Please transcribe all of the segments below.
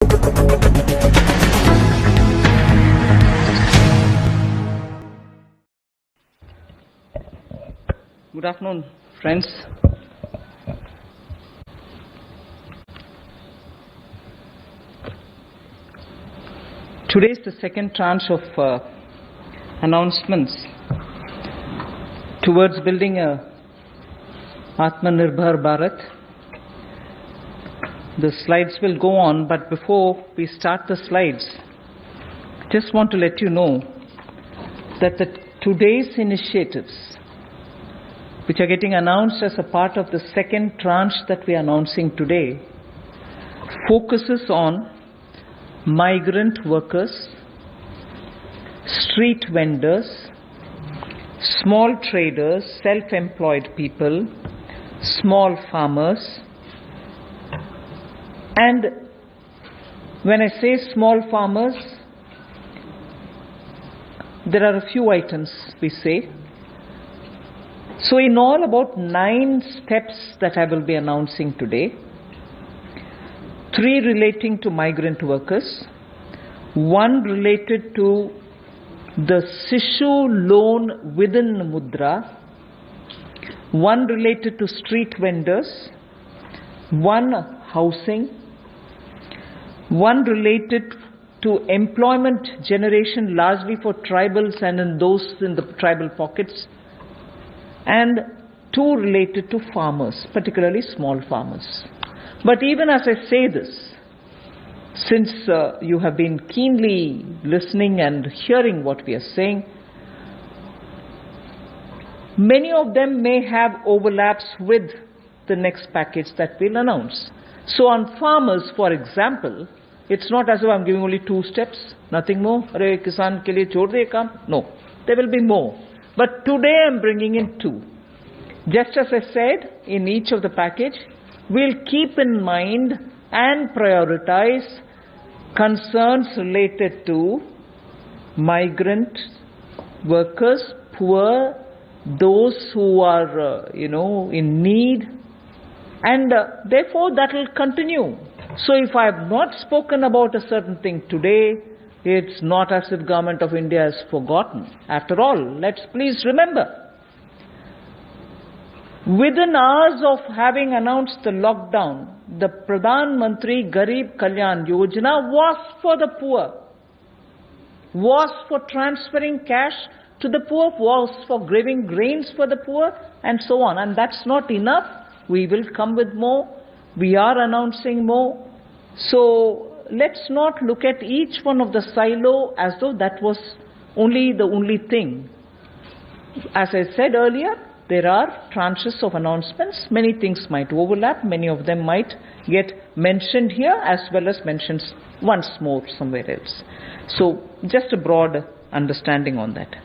Good afternoon, friends. Today is the second tranche of announcements towards building a Atmanirbhar Bharat. The slides will go on, but before we start the slides, just want to let you know that today's initiatives, which are getting announced as a part of the second tranche that we are announcing today, focuses on migrant workers, street vendors, small traders, self-employed people, small farmers. And when I say small farmers, there are a few items we say. So in all, about 9 steps that I will be announcing today. 3 relating to migrant workers, 1 related to the Sishu loan within Mudra, 1 related to street vendors, 1 housing, 1 related to employment generation largely for tribals and in those in the tribal pockets, and 2 related to farmers, particularly small farmers. But even as I say this, since you have been keenly listening and hearing what we are saying, many of them may have overlaps with the next package that we'll announce. So on farmers, for example, it's not as if I'm giving only 2 steps, nothing more. Arey kisan ke liye chhod de kaam. No, there will be more. But today I'm bringing in 2. Just as I said, in each of the package, we'll keep in mind and prioritize concerns related to migrant workers, poor, those who are, in need, and therefore that will continue. So if I have not spoken about a certain thing today, it's not as if Government of India has forgotten. After all, let's please remember, within hours of having announced the lockdown, the Pradhan Mantri Garib Kalyan Yojana was for the poor, was for transferring cash to the poor, was for giving grains for the poor, and so on. And that's not enough. We will come with more. We are announcing more. So let's not look at each one of the silo as though that was the only thing. As I said earlier, there are tranches of announcements. Many things might overlap. Many of them might get mentioned here as well as mentioned once more somewhere else. So just a broad understanding on that.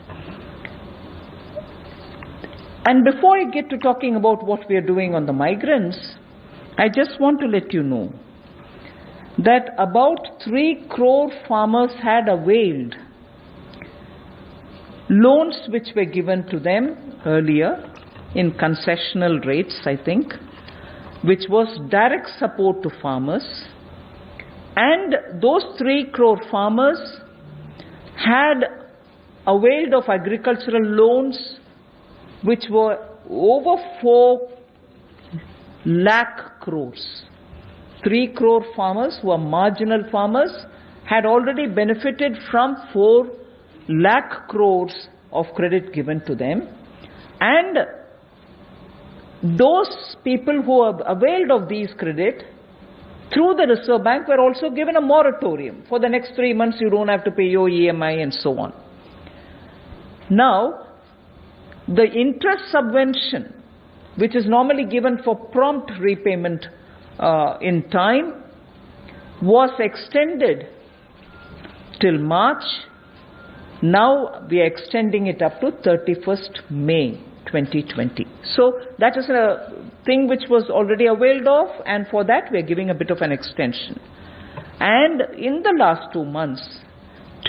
And before I get to talking about what we are doing on the migrants, I just want to let you know that about 3 crore farmers had availed loans which were given to them earlier in concessional rates, I think, which was direct support to farmers. And those 3 crore farmers had availed of agricultural loans which were over 4 lakh crores. 3 crore farmers who are marginal farmers had already benefited from 4 lakh crores of credit given to them. And those people who have availed of these credit through the Reserve Bank were also given a moratorium. For the next 3 months you don't have to pay your EMI and so on. Now, the interest subvention, which is normally given for prompt repayment in time, was extended till March. Now we are extending it up to 31st May 2020. So that is a thing which was already availed of, and for that we are giving a bit of an extension. And in the last 2 months,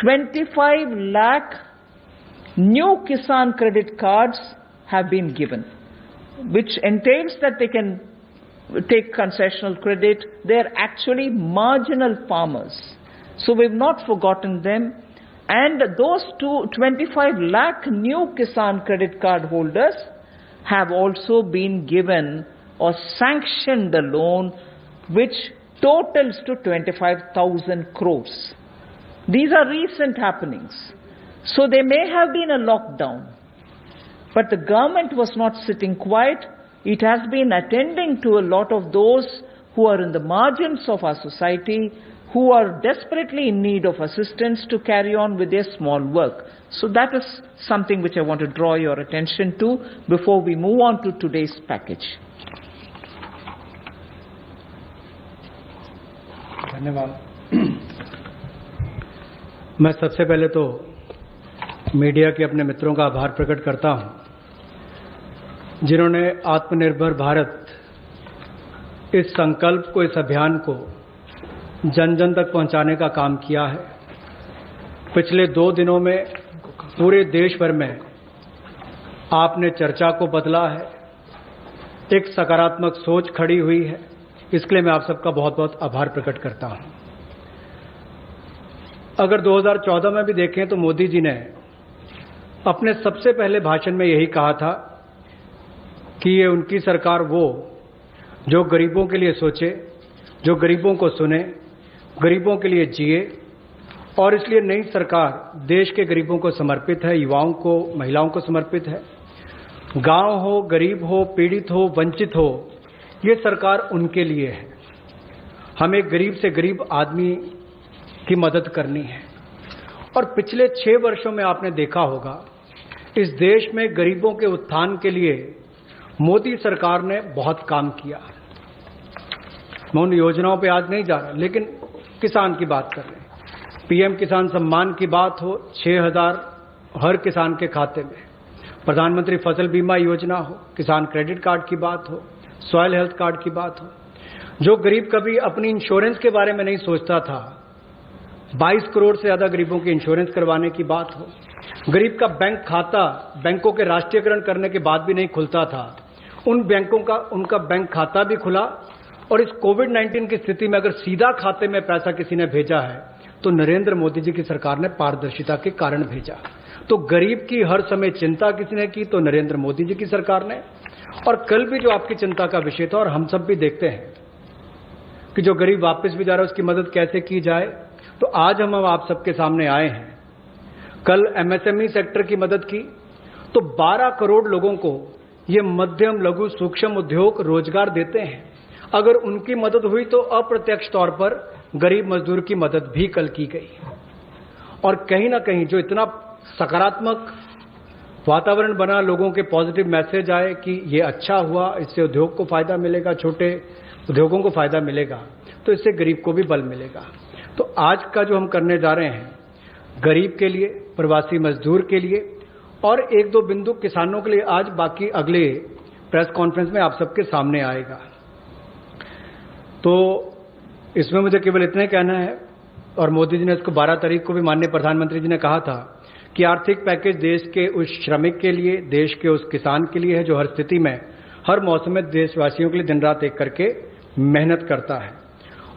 25 lakh new Kisan credit cards have been given, which entails that they can take concessional credit, they're actually marginal farmers. So we've not forgotten them. And those 25 lakh new Kisan credit card holders have also been given or sanctioned the loan, which totals to 25,000 crores. These are recent happenings. So there may have been a lockdown, but the government was not sitting quiet. It has been attending to a lot of those who are in the margins of our society, who are desperately in need of assistance to carry on with their small work. So that is something which I want to draw your attention to before we move on to today's package. धन्यवाद। मैं सबसे पहले तो media के अपने मित्रों का आभार प्रकट करता हूं, जिन्होंने आत्मनिर्भर भारत इस संकल्प को, इस अभियान को जन जन तक पहुंचाने का काम किया है। पिछले 2 दिनों में पूरे देश भर में आपने चर्चा को बदला है, एक सकारात्मक सोच खड़ी हुई है। इसके लिए मैं आप सबका बहुत बहुत आभार प्रकट करता हूं। अगर 2014 में भी देखें तो मोदी जी ने अपने सबसे पहले भाषण में यही कहा था कि ये उनकी सरकार वो जो गरीबों के लिए सोचे, जो गरीबों को सुने, गरीबों के लिए जिए, और इसलिए नई सरकार देश के गरीबों को समर्पित है, युवाओं को, महिलाओं को समर्पित है। गांव हो, गरीब हो, पीड़ित हो, वंचित हो, ये सरकार उनके लिए है। हमें गरीब से गरीब आदमी की मदद करनी है। और पिछले 6 वर्षों में आपने देखा होगा, इस देश में गरीबों के उत्थान के लिए मोदी सरकार ने बहुत काम किया। मैं उन योजनाओं पे आज नहीं जा रहा, लेकिन किसान की बात कर रहे हैं। पीएम किसान सम्मान की बात हो, 6,000 हर किसान के खाते में, प्रधानमंत्री फसल बीमा योजना हो, किसान क्रेडिट कार्ड की बात हो, सॉइल हेल्थ कार्ड की बात हो। जो गरीब कभी अपनी इंश्योरेंस के बारे में नहीं सोचता था, 22 करोड़ से ज्यादा गरीबों की इंश्योरेंस करवाने की बात हो। गरीब का बैंक खाता बैंकों के राष्ट्रीयकरण करने के बाद भी नहीं खुलता था, उन बैंकों का उनका बैंक खाता भी खुला। और इस कोविड-19 की स्थिति में अगर सीधा खाते में पैसा किसी ने भेजा है तो नरेंद्र मोदी जी की सरकार ने पारदर्शिता के कारण भेजा। तो गरीब की हर समय चिंता किसी ने की तो नरेंद्र मोदी जी की सरकार ने। और कल भी जो आपकी चिंता का विषय था, और हम सब भी देखते हैं कि जो गरीब वापस भी जा रहा है उसकी मदद कैसे की जाए, तो आज हम आप सबके सामने आए हैं। कल एमएसएमई सेक्टर की मदद की तो 12 करोड़ लोगों को ये मध्यम, लघु, सूक्ष्म उद्योग रोजगार देते हैं। अगर उनकी मदद हुई तो अप्रत्यक्ष तौर पर गरीब मजदूर की मदद भी कल की गई। और कहीं ना कहीं जो इतना सकारात्मक वातावरण बना, लोगों के पॉजिटिव मैसेज आए कि ये अच्छा हुआ, इससे उद्योग को फायदा मिलेगा, छोटे उद्योगों को फायदा मिलेगा, तो इससे गरीब को भी बल मिलेगा। तो आज का जो हम करने जा रहे हैं, गरीब के लिए, प्रवासी मजदूर के लिए और 1-2 बिंदु किसानों के लिए, आज बाकी अगले प्रेस कॉन्फ्रेंस में आप सबके सामने आएगा। तो इसमें मुझे केवल इतना ही कहना है, और मोदी जी ने इसको 12 तारीख को भी माननीय प्रधानमंत्री जी ने कहा था कि आर्थिक पैकेज देश के उस श्रमिक के लिए, देश के उस किसान के लिए है जो हर स्थिति में, हर मौसम में देशवासियों के लिए दिन रात एक करके मेहनत करता है।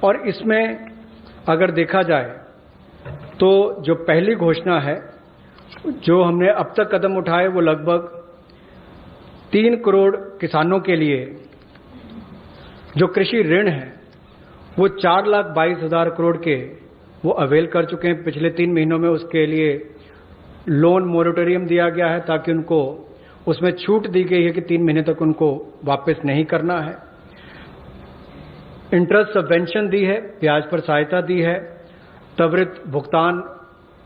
और इसमें अगर देखा जाए तो जो पहली घोषणा है, जो हमने अब तक कदम उठाए, वो लगभग 3 करोड़ किसानों के लिए जो कृषि ऋण है वो 4,22,000 करोड़ के वो अवेल कर चुके हैं। पिछले 3 महीनों में उसके लिए लोन मोरेटोरियम दिया गया है, ताकि उनको उसमें छूट दी गई है कि 3 महीने तक उनको वापस नहीं करना है। इंटरेस्ट सबवेंशन दी है, ब्याज पर सहायता दी है, त्वरित भुगतान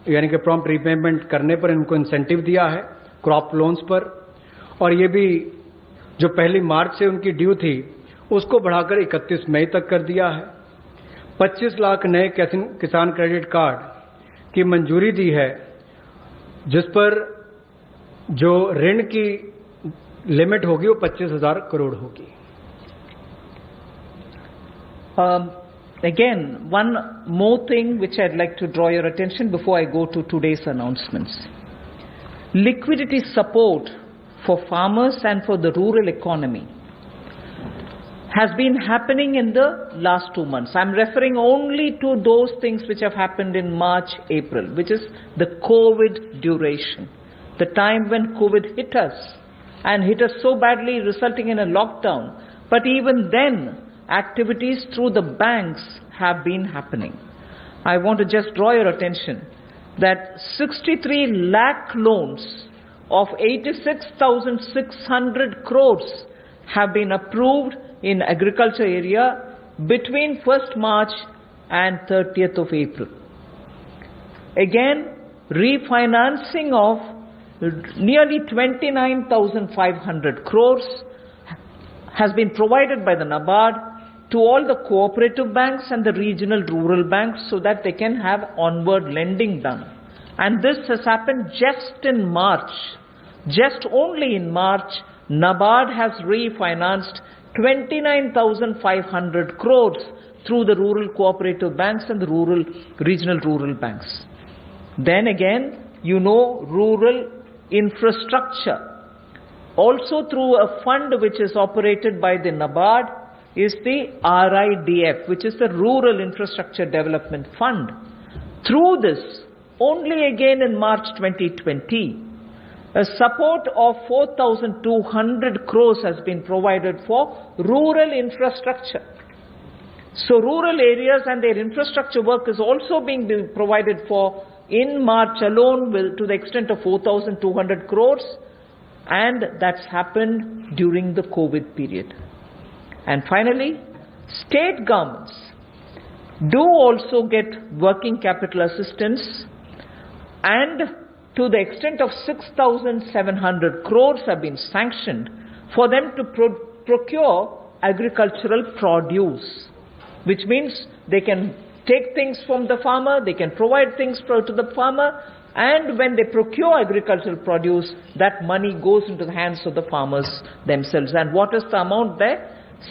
यानी कि प्रॉम्प्ट रीपेमेंट करने पर इनको इंसेंटिव दिया है, क्रॉप लोन्स पर। और ये भी जो 1 मार्च से उनकी ड्यू थी उसको बढ़ाकर 31 मई तक कर दिया है। 25 लाख नए किसान क्रेडिट कार्ड की मंजूरी दी है, जिस पर जो ऋण की लिमिट होगी वो 25,000 करोड़ होगी। Again, one more thing which I'd like to draw your attention before I go to today's announcements. Liquidity support for farmers and for the rural economy has been happening in the last 2 months. I'm referring only to those things which have happened in March, April, which is the COVID duration, the time when COVID hit us and hit us so badly, resulting in a lockdown. But even then, activities through the banks have been happening. I want to just draw your attention that 63 lakh loans of 86,600 crores have been approved in agriculture area between 1st March and 30th of April. Again, refinancing of nearly 29,500 crores has been provided by the NABARD to all the cooperative banks and the regional rural banks so that they can have onward lending done. And this has happened just in March. Just only in March, NABARD has refinanced 29,500 crores through the rural cooperative banks and the regional rural banks. Then again, rural infrastructure. Also through a fund which is operated by the NABARD is the RIDF, which is the Rural Infrastructure Development Fund. Through this, only again in March 2020, a support of 4,200 crores has been provided for rural infrastructure. So rural areas and their infrastructure work is also being provided for in March alone to the extent of 4,200 crores, and that's happened during the COVID period. And finally, state governments do also get working capital assistance, and to the extent of 6,700 crores have been sanctioned for them to procure agricultural produce, which means they can take things from the farmer, they can provide things to the farmer, and when they procure agricultural produce, that money goes into the hands of the farmers themselves. And what is the amount there?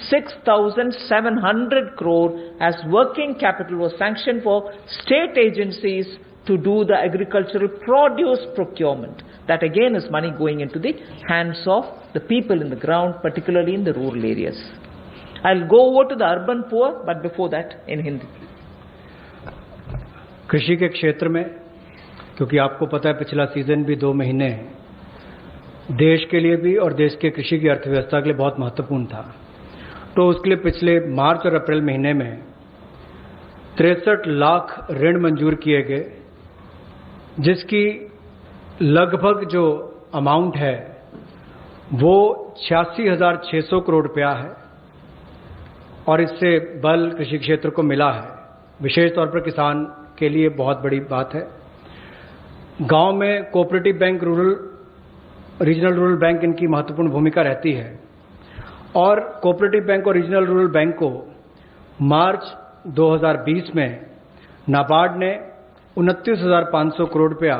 6,700 crore as working capital was sanctioned for state agencies to do the agricultural produce procurement. That again is money going into the hands of the people in the ground, particularly in the rural areas. I'll go over to the urban poor, but before that in Hindi. कृषि के क्षेत्र में, क्योंकि आपको पता है पिछला season भी 2 महीने देश के लिए भी और देश के कृषि की अर्थव्यवस्था के लिए बहुत महत्वपूर्ण था, तो उसके लिए पिछले मार्च और अप्रैल महीने में 63 लाख ऋण मंजूर किए गए, जिसकी लगभग जो अमाउंट है वो 86,600 करोड़ रुपया है, और इससे बल कृषि क्षेत्र को मिला है। विशेष तौर पर किसान के लिए बहुत बड़ी बात है। गांव में cooperative bank, regional rural bank इनकी महत्वपूर्ण भूमिका रहती है, और कोऑपरेटिव बैंक और रीजनल रूरल बैंक को मार्च 2020 में नाबार्ड ने 29,500 करोड़ रुपया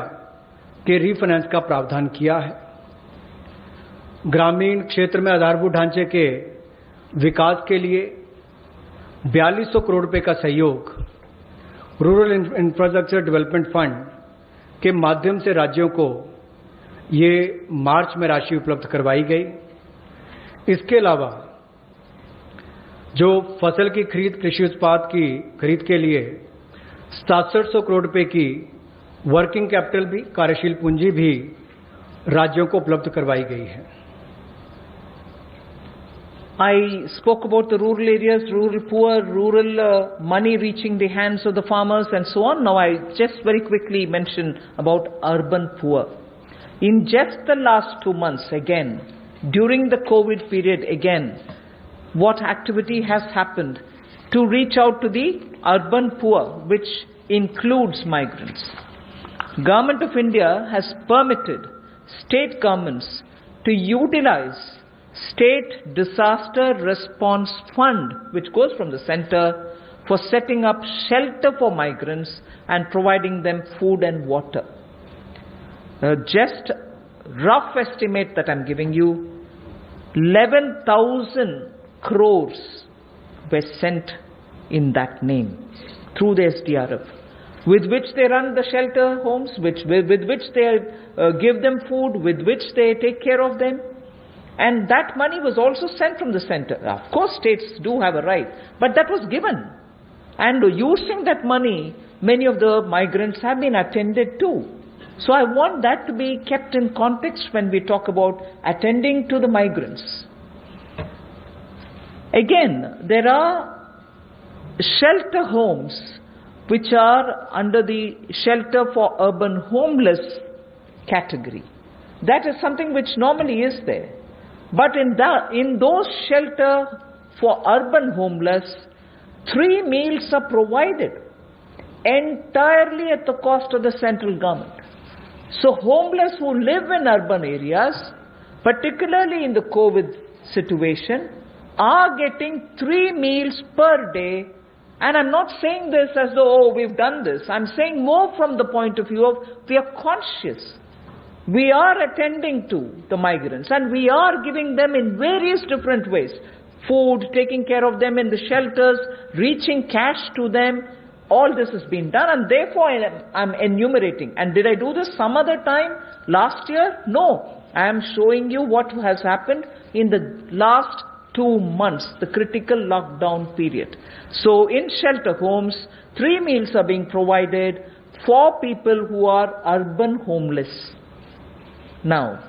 के रीफाइनेंस का प्रावधान किया है। ग्रामीण क्षेत्र में आधारभूत ढांचे के विकास के लिए 4200 करोड़ रुपए का सहयोग रूरल इंफ्रास्ट्रक्चर डेवलपमेंट फंड के माध्यम से राज्यों को ये मार्च में राशि उपलब्ध करवाई गई। इसके अलावा जो फसल की खरीद, कृषि उत्पाद की खरीद के लिए 6700 करोड़ रुपए की वर्किंग कैपिटल भी, कार्यशील पूंजी भी राज्यों को उपलब्ध करवाई गई है। I spoke about the rural areas, rural poor, rural money reaching the hands of the farmers and so on. Now I just very quickly mention about urban poor. In just the last 2 months again, during the COVID period again, what activity has happened to reach out to the urban poor, which includes migrants? Government of India has permitted state governments to utilize State Disaster Response Fund, which goes from the center, for setting up shelter for migrants and providing them food and water. Just rough estimate that I'm giving you, 11,000 crores were sent in that name through the SDRF, with which they run the shelter homes, with which they give them food, with which they take care of them. And that money was also sent from the center. Of course, states do have a right, but that was given. And using that money, many of the migrants have been attended to. So I want that to be kept in context when we talk about attending to the migrants. Again, there are shelter homes which are under the shelter for urban homeless category. That is something which normally is there. But in those shelter for urban homeless, 3 meals are provided entirely at the cost of the central government. So homeless who live in urban areas, particularly in the COVID situation, are getting 3 meals per day. And I'm not saying this as though, oh, we've done this. I'm saying more from the point of view of we are conscious. We are attending to the migrants and we are giving them in various different ways. Food, taking care of them in the shelters, reaching cash to them. All this has been done, and therefore I'm enumerating. And did I do this some other time? Last year? No. I am showing you what has happened in the last 2 months, the critical lockdown period. So in shelter homes, 3 meals are being provided for people who are urban homeless. Now,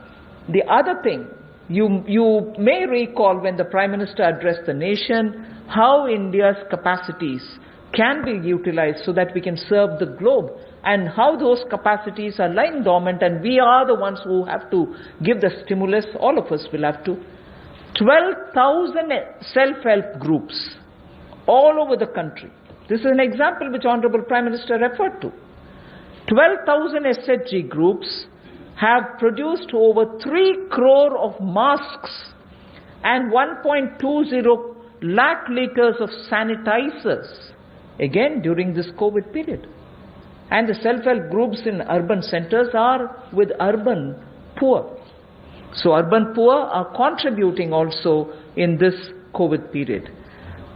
the other thing, you may recall when the Prime Minister addressed the nation, how India's capacities can be utilized so that we can serve the globe, and how those capacities are lying dormant, and we are the ones who have to give the stimulus. All of us will have to. 12,000 self-help groups all over the country. This is an example which Honorable Prime Minister referred to. 12,000 SHG groups have produced over 3 crore of masks and 1.20 lakh liters of sanitizers, again during this COVID period. And the self-help groups in urban centers are with urban poor. So urban poor are contributing also in this COVID period.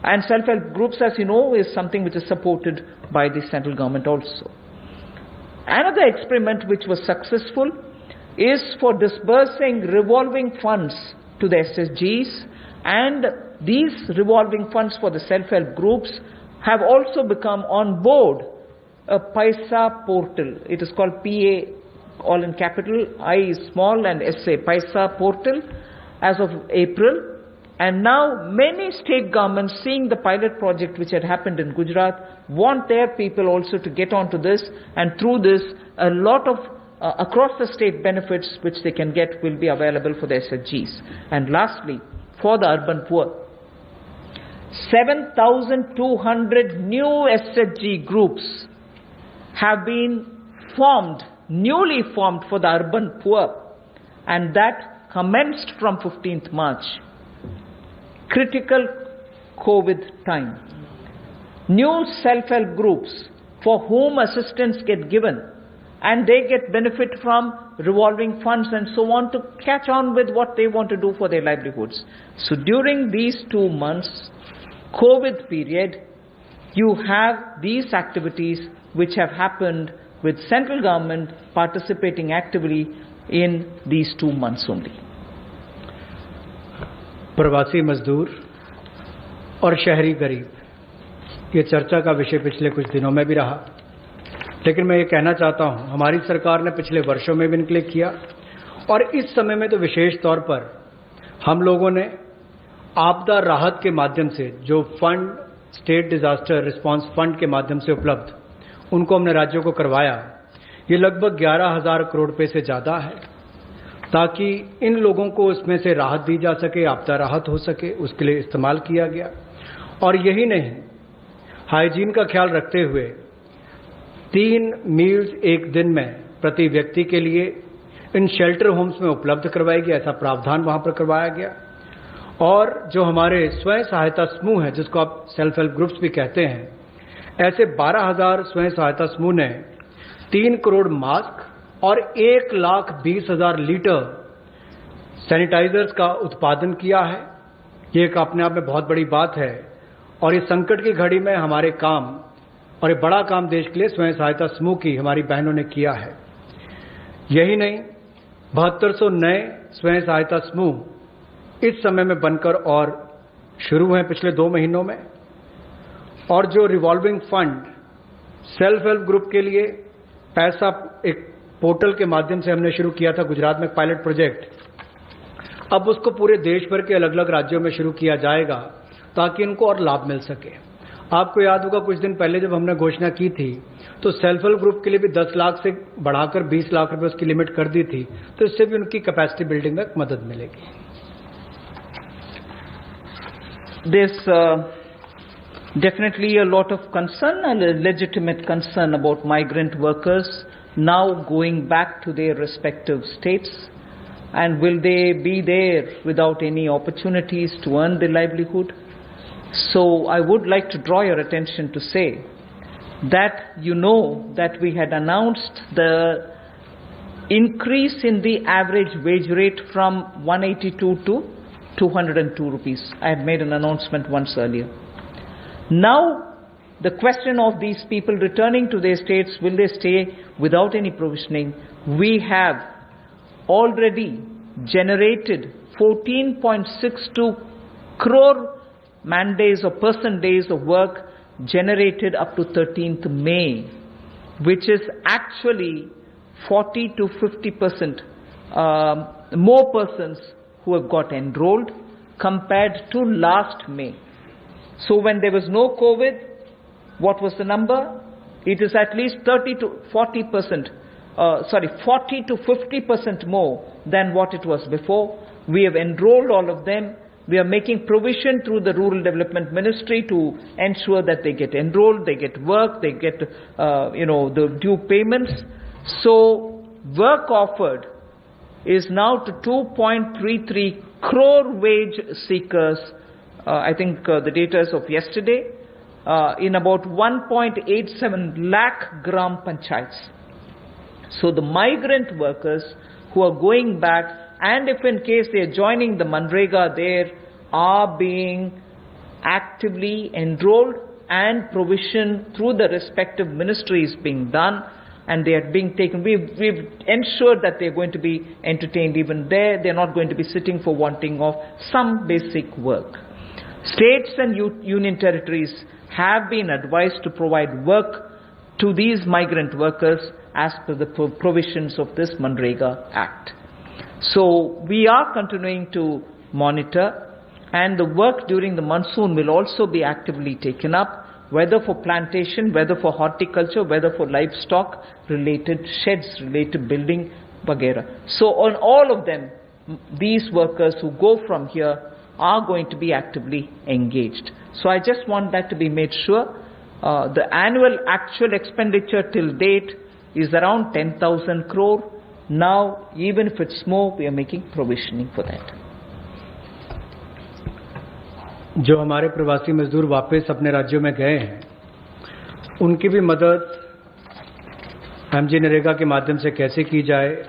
And self-help groups, as you know, is something which is supported by the central government also. Another experiment which was successful is for disbursing revolving funds to the SSGs, and these revolving funds for the self-help groups have also become on board a Paisa portal. It is called PA, all in capital, I is small and SA, Paisa portal, as of April. And now many state governments, seeing the pilot project which had happened in Gujarat, want their people also to get onto this, and through this a lot of across the state benefits which they can get will be available for the SHGs. And lastly, for the urban poor, 7,200 new SHG groups have been formed, newly formed for the urban poor, and that commenced from 15th March. Critical COVID time. New self-help groups for whom assistance get given, and they get benefit from revolving funds and so on to catch on with what they want to do for their livelihoods. So during these 2 months, COVID period, you have these activities which have happened with central government participating actively in these 2 months only. प्रवासी मजदूर और शहरी गरीब, ये चर्चा का विषय पिछले कुछ दिनों में भी रहा, लेकिन मैं ये कहना चाहता हूं, हमारी सरकार ने पिछले वर्षों में भी इनके किया, और इस समय में तो विशेष तौर पर हम लोगों ने आपदा राहत के माध्यम से जो fund, state disaster response fund के माध्यम से उपलब्ध, उनको हमने राज्यों को करवाया। ये लगभग 11,000 करोड़ रुपए से ज्यादा है, ताकि इन लोगों को उसमें से राहत दी जा सके, आपदा राहत हो सके, उसके लिए इस्तेमाल किया गया। और यही नहीं, हाइजीन का ख्याल रखते हुए 3 मील्स एक दिन में प्रति व्यक्ति के लिए इन शेल्टर होम्स में उपलब्ध करवाई गई, ऐसा प्रावधान वहां पर करवाया गया। और जो हमारे स्वयं सहायता समूह हैं, जिसको आप सेल्फ हेल्प ग्रुप्स भी कहते हैं, ऐसे 12,000 स्वयं सहायता समूह ने 3 करोड़ मास्क और 1,20,000 लीटर सैनिटाइजर्स का उत्पादन किया है। ये एक अपने आप में बहुत बड़ी बात है, और इस संकट की घड़ी में हमारे काम, और एक बड़ा काम देश के लिए स्वयं सहायता समूह की हमारी बहनों ने किया है। यही नहीं, 7200 नए स्वयं सहायता समूह इस समय में बनकर और शुरू हुए पिछले 2 महीनों में। और जो revolving fund self help group के लिए पैसा एक पोर्टल के माध्यम से हमने शुरू किया था गुजरात में पायलट प्रोजेक्ट, अब उसको पूरे देश भर के अलग अलग राज्यों में शुरू किया जाएगा ताकि इनको और लाभ मिल सके। आपको याद होगा कुछ दिन पहले जब हमने घोषणा की थी तो सेल्फ हेल्प ग्रुप के लिए भी 10 लाख से बढ़ाकर 20 लाख रुपए उसकी लिमिट कर दी थी, तो इससे भी उनकी कैपेसिटी बिल्डिंग में मदद मिलेगी। There's definitely a lot of concern and a legitimate concern about migrant workers now going back to their respective states, and will they be there without any opportunities to earn their livelihood? So I would like to draw your attention to say that you know that we had announced the increase in the average wage rate from 182 to 202 rupees. I had made an announcement once earlier. Now the question of these people returning to their states, will they stay without any provisioning? We have already generated 14.62 crore man days or person days of work generated up to 13th May, which is actually 40 to 50% more persons who have got enrolled compared to last May. So when there was no COVID, what was the number? It is at least 40 to 50% more than what it was before. We have enrolled all of them. We are making provision through the Rural Development Ministry to ensure that they get enrolled, they get work, they get the due payments. So work offered is now to 2.33 crore wage seekers. I think the data is of yesterday, in about 1.87 lakh gram panchayats. So the migrant workers who are going back, and if in case they are joining the Manrega, there are being actively enrolled and provision through the respective ministries being done, and they are being taken. We've ensured that they're going to be entertained even there. They're not going to be sitting for wanting of some basic work. States and union territories have been advised to provide work to these migrant workers as per the provisions of this Manrega Act. So we are continuing to monitor, and the work during the monsoon will also be actively taken up, whether for plantation, whether for horticulture, whether for livestock related sheds, related building, vagera. So on all of them, these workers who go from here are going to be actively engaged. So I just want that to be made sure. The annual actual expenditure till date is around 10,000 crore. Now, even if it's more, we are making provisioning for that. जो हमारे प्रवासी मजदूर वापस अपने राज्यों में गए हैं, उनकी भी मदद एमजी नरेगा के माध्यम से कैसे की जाए,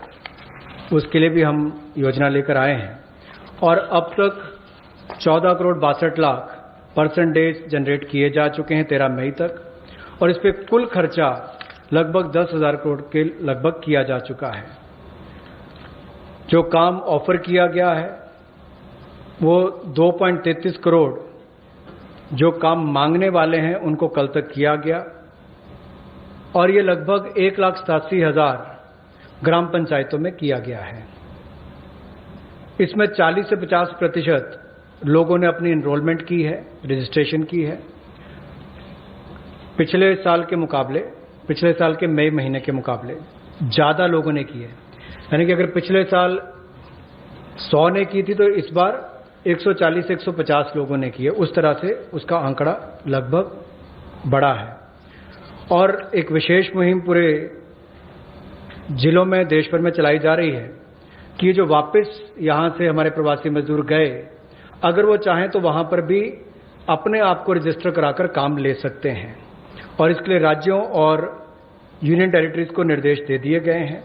उसके लिए भी हम योजना लेकर आए हैं। और अब तक 14 crore 62 lakh person days generate किए जा चुके हैं 13 मई तक, और इस पे कुल खर्चा लगभग 10,000 करोड़ के लगभग किया जा चुका है। जो काम ऑफर किया गया है वो 2.33 करोड़ जो काम मांगने वाले हैं उनको कल तक किया गया, और ये लगभग 1,87,000 ग्राम पंचायतों में किया गया है। इसमें 40 से 50% लोगों ने अपनी एनरोलमेंट की है, रजिस्ट्रेशन की है। पिछले साल के मई महीने के मुकाबले ज्यादा लोगों ने की है। यानी कि अगर पिछले साल 100 ने की थी तो इस बार 140 से 150 लोगों ने की है। उस तरह से उसका आंकड़ा लगभग बड़ा है। और एक विशेष मुहिम पूरे जिलों में देश भर में चलाई जा रही है कि जो वापस यहां से हमारे प्रवासी मजदूर गए, अगर वो चाहें तो वहां पर भी अपने आप को रजिस्टर कराकर काम ले सकते हैं, और इसके लिए राज्यों और यूनियन टेरिटरीज को निर्देश दे दिए गए हैं।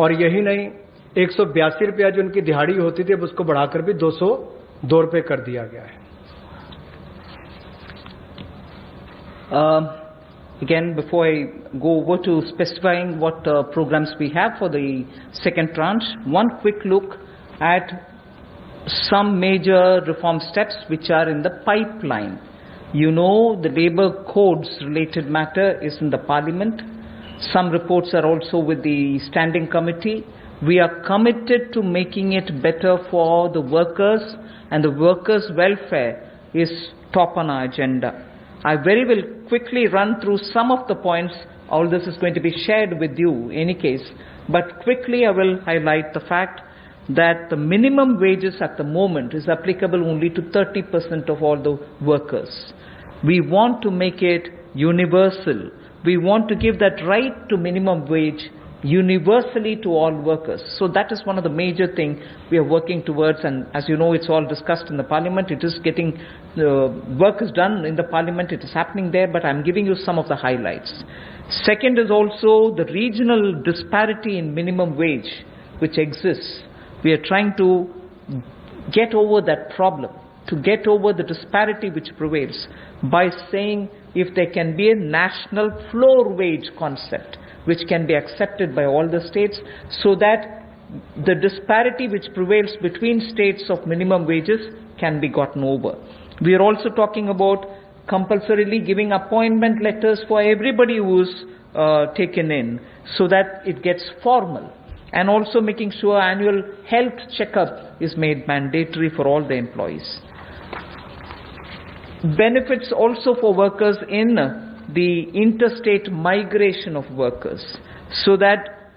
और यही नहीं, 182 रुपया जो उनकी दिहाड़ी होती थी अब उसको बढ़ाकर भी 202 रुपये कर दिया गया है। Again, before I go over to specifying what programs we have for the second tranche, one quick look at some major reform steps which are in the pipeline. You know, the labor codes related matter is in the Parliament. Some reports are also with the Standing Committee. We are committed to making it better for the workers, and the workers' welfare is top on our agenda. I very will quickly run through some of the points. All this is going to be shared with you in any case, but quickly I will highlight the fact that the minimum wages at the moment is applicable only to 30% of all the workers. We want to make it universal. We want to give that right to minimum wage universally to all workers. So that is one of the major things we are working towards, and as you know, it's all discussed in the Parliament. It is getting, work is done in the Parliament, it is happening there, but I'm giving you some of the highlights. Second is also the regional disparity in minimum wage which exists. We are trying to get over that problem, to get over the disparity which prevails by saying if there can be a national floor wage concept which can be accepted by all the states, so that the disparity which prevails between states of minimum wages can be gotten over. We are also talking about compulsorily giving appointment letters for everybody who is taken in, so that it gets formal, and also making sure annual health checkup is made mandatory for all the employees. Benefits also for workers in the interstate migration of workers, so that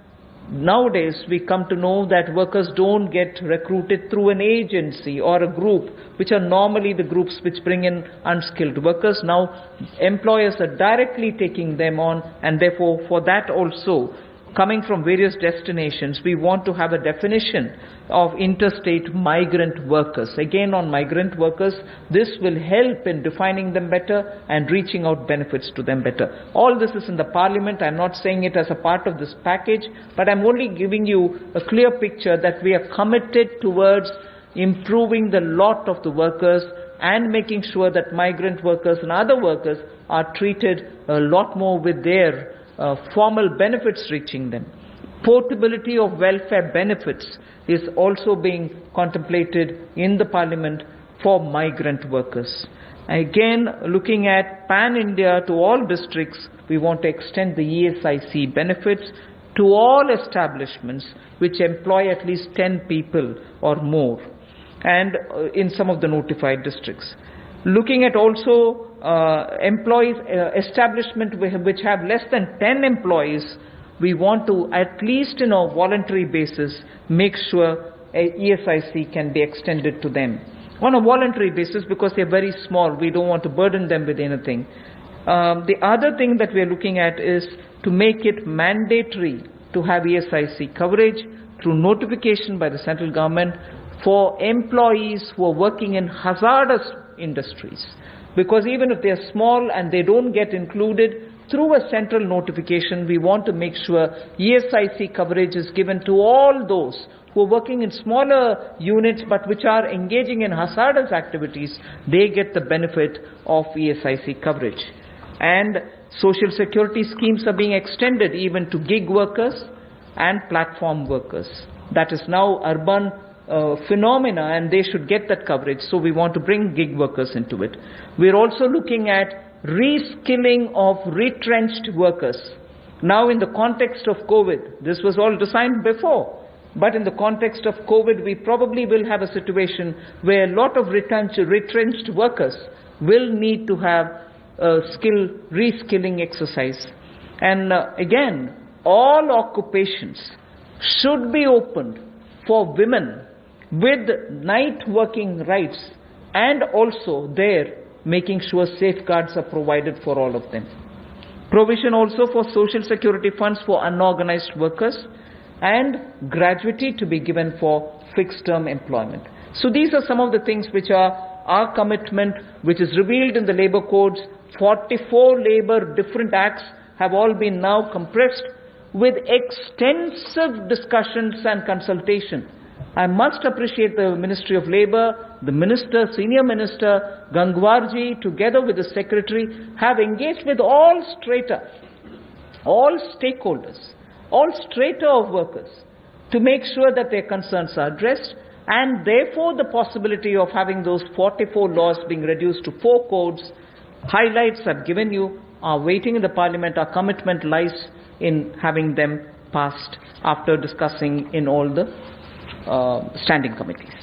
nowadays we come to know that workers don't get recruited through an agency or a group, which are normally the groups which bring in unskilled workers. Now employers are directly taking them on, and therefore for that also, coming from various destinations, we want to have a definition of interstate migrant workers. Again, on migrant workers, this will help in defining them better and reaching out benefits to them better. All this is in the Parliament. I'm not saying it as a part of this package, but I'm only giving you a clear picture that we are committed towards improving the lot of the workers and making sure that migrant workers and other workers are treated a lot more with their formal benefits reaching them. Portability of welfare benefits is also being contemplated in the Parliament for migrant workers. Again, looking at pan-India to all districts, we want to extend the ESIC benefits to all establishments which employ at least 10 people or more, and in some of the notified districts. Looking at also employees, establishment which have less than 10 employees, we want to, at least in a voluntary basis, make sure ESIC can be extended to them. On a voluntary basis, because they're very small, we don't want to burden them with anything. The other thing that we're looking at is to make it mandatory to have ESIC coverage through notification by the central government for employees who are working in hazardous industries. Because even if they're small and they don't get included through a central notification, we want to make sure ESIC coverage is given to all those who are working in smaller units but which are engaging in hazardous activities. They get the benefit of ESIC coverage. And social security schemes are being extended even to gig workers and platform workers. That is now urban phenomena, and they should get that coverage. So we want to bring gig workers into it. We're also looking at reskilling of retrenched workers. Now in the context of COVID, this was all designed before, but in the context of COVID, we probably will have a situation where a lot of retrenched workers will need to have a reskilling exercise. And again, all occupations should be opened for women with night working rights, and also there making sure safeguards are provided for all of them. Provision also for social security funds for unorganized workers, and gratuity to be given for fixed term employment. So these are some of the things which are our commitment, which is revealed in the labor codes. 44 labor different acts have all been now compressed with extensive discussions and consultation. I must appreciate the Ministry of Labour, the Minister, Senior Minister Gangwarji, together with the Secretary, have engaged with all strata, all stakeholders, all strata of workers, to make sure that their concerns are addressed. And therefore, the possibility of having those 44 laws being reduced to 4 codes, highlights I've given you, are waiting in the Parliament. Our commitment lies in having them passed after discussing in all the standing committees.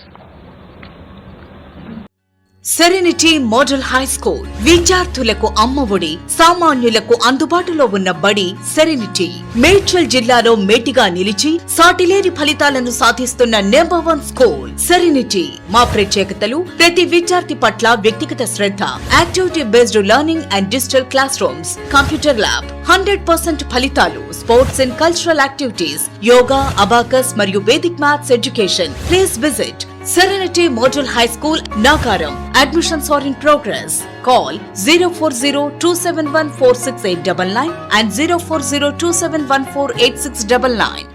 Serenity model high school విద్యార్థులకు అమ్మఒడి, సామాన్యులకు అందుబాటులో ఉన్న బడి serenity. Medchal జిల్లాలో మేటిగా నిలిచి సాటిలేని ఫలితాలను సాధిస్తున్న నంబర్ 1 స్కూల్ సెరెనిటీ. మా ప్రత్యేకతలు ప్రతి విద్యార్థి పట్ల వ్యక్తిగత శ్రద్ధ, activity based learning and digital classrooms, computer lab, 100% ఫలితాలు, sports and cultural activities, yoga, abacus మరియు Vedic maths education. Please visit Serenity Model High School, Nagaram. Admissions are in progress. Call 040-271-46899 and 040-271-48699.